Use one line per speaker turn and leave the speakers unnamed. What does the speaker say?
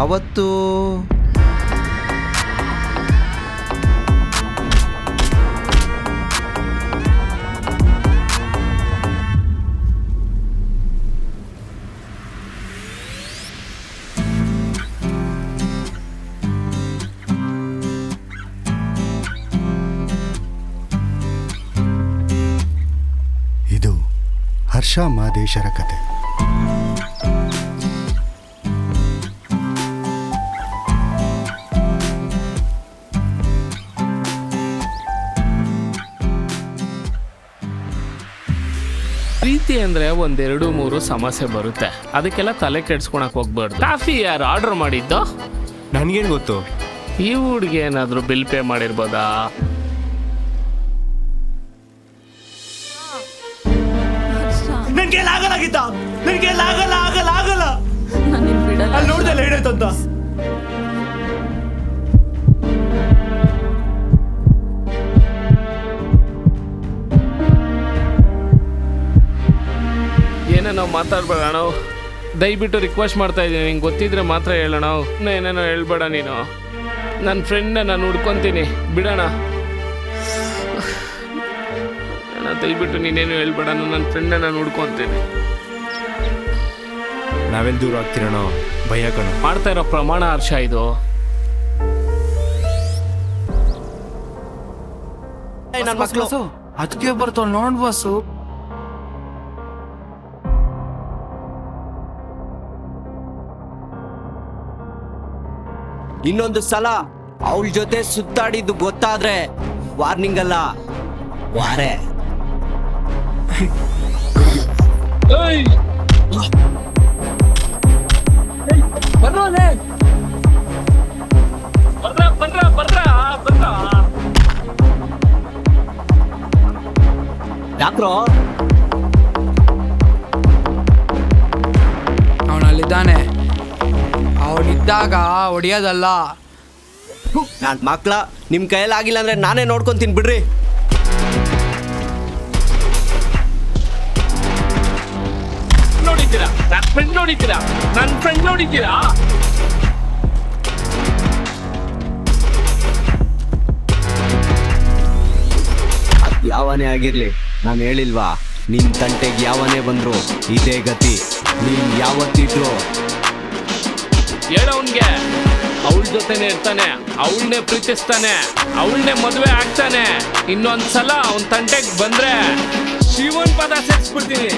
ಅವತ್ತು
ಇದು ಹರ್ಷ ಮಾದೇಶರ ಕತೆ.
ಪ್ರೀತಿ ಅಂದ್ರೆ 1-2-3 ಸಮಸ್ಯೆ ಬರುತ್ತೆ, ಅದಕ್ಕೆಲ್ಲ ತಲೆ ಕೆಡ್ಸ್ಕೊಳಕ್ ಹೋಗ್ಬಾರ್ದು. ಕಾಫಿ ಯಾರು ಆರ್ಡರ್ ಮಾಡಿದ್ದು?
ನನ್ಗೇನು ಗೊತ್ತು?
ಈ ಹುಡ್ಗಿ ಏನಾದ್ರು ಬಿಲ್ ಪೇ ಮಾಡಿರ್ಬೋದಾ?
ನನ್ಗೆ ಆಗಲಾಗಿದ್ದ, ನನ್ಗೆ ಆಗಲ್ಲ ಆಗಲ್ಲ ಆಗಲ್ಲ.
ನಾನು ಬಿಡಲ್ಲ.
ಅಲ್ಲಿ ನೋಡ್ದಲ್ಲ ಏನಾಯ್ತಂತ.
ಏನೋ ನಾವು ಮಾತಾಡ್ಬೇಡ ಅಣ್ಣ, ದಯವಿಟ್ಟು ರಿಕ್ವೆಸ್ಟ್ ಮಾಡ್ತಾ ಇದ್ದೀನಿ, ನಿಂಗೆ ಗೊತ್ತಿದ್ರೆ ಮಾತ್ರ ಹೇಳೋಣ. ಏನೇನೋ ಹೇಳ್ಬೇಡ ನೀನು. ನನ್ನ ಫ್ರೆಂಡ್ನ ನಾನು ಹುಡ್ಕೊತೀನಿ, ಬಿಡೋಣ ಅಣ್ಣ. ದಯವಿಟ್ಟು ನೀನೇನು ಹೇಳ್ಬೇಡ, ನನ್ನ ಫ್ರೆಂಡ್ನ ನಾನು ಹುಡ್ಕೊತೀನಿ.
ನಾವೆಲ್ಲಿ ದೂರ ಆಗ್ತಿರೋಣ, ಭಯ ಕಣ.
ಮಾಡ್ತಾ ಇರೋ ಪ್ರಮಾಣ ಹರ್ಷ ಇದು.
ನನ್ನ ಮಕ್ಕಳು
ಅದಕ್ಕೆ ಬರ್ತಾವ ನೋಡ್ ಬಸ್ಸು.
ಇನ್ನೊಂದು ಸಲ ಅವಳ ಜೊತೆ ಸುತ್ತಾಡಿದ್ದು ಗೊತ್ತಾದ್ರೆ ವಾರ್ನಿಂಗ್ ಅಲ್ಲ, ವಾರೆ. ಯಾಕ್ರೋ
ಅವನಲ್ಲಿದ್ದಾನೆ, ಅವನಿದ್ದಾಗ ಹೊಡಿಯೋದಲ್ಲ.
ನನ್ನ ಮಕ್ಳ ನಿಮ್ ಕೈಯಲ್ಲಿ ಆಗಿಲ್ಲ ಅಂದ್ರೆ ನಾನೇ ನೋಡ್ಕೊಂತೀನಿ ಬಿಡ್ರಿ.
ನೋಡಿದ್ದೀರಾ ನನ್ನ ಫ್ರೆಂಡ್? ನೋಡಿದ್ದೀರಾ ನನ್ನ ಫ್ರೆಂಡ್? ನೋಡಿದ್ದೀರಾ?
ಯಾವನೇ ಆಗಿರ್ಲಿ, ನಾನು ಹೇಳಿಲ್ವಾ ನಿನ್ ತಂಟೆಗೆ ಯಾವನೇ ಬಂದ್ರು ಇದೇ ಗತಿ. ನೀನ್ ಯಾವತ್ತಿದ್ರು
ಹೇಳೋನ್ಗೆ ಅವಳ ಜೊತೆನೆ ಇರ್ತಾನೆ, ಅವಳನ್ನೇ ಪ್ರೀತಿಸ್ತಾನೆ, ಅವಳನ್ನೇ ಮದುವೆ ಆಗ್ತಾನೆ. ಇನ್ನೊಂದ್ಸಲ ಅವನ್ ತಂಟೆಗೆ ಬಂದ್ರೆ ಶಿವನ್ ಪದ ಸೇರಿಸ್ಬಿಡ್ತೀನಿ.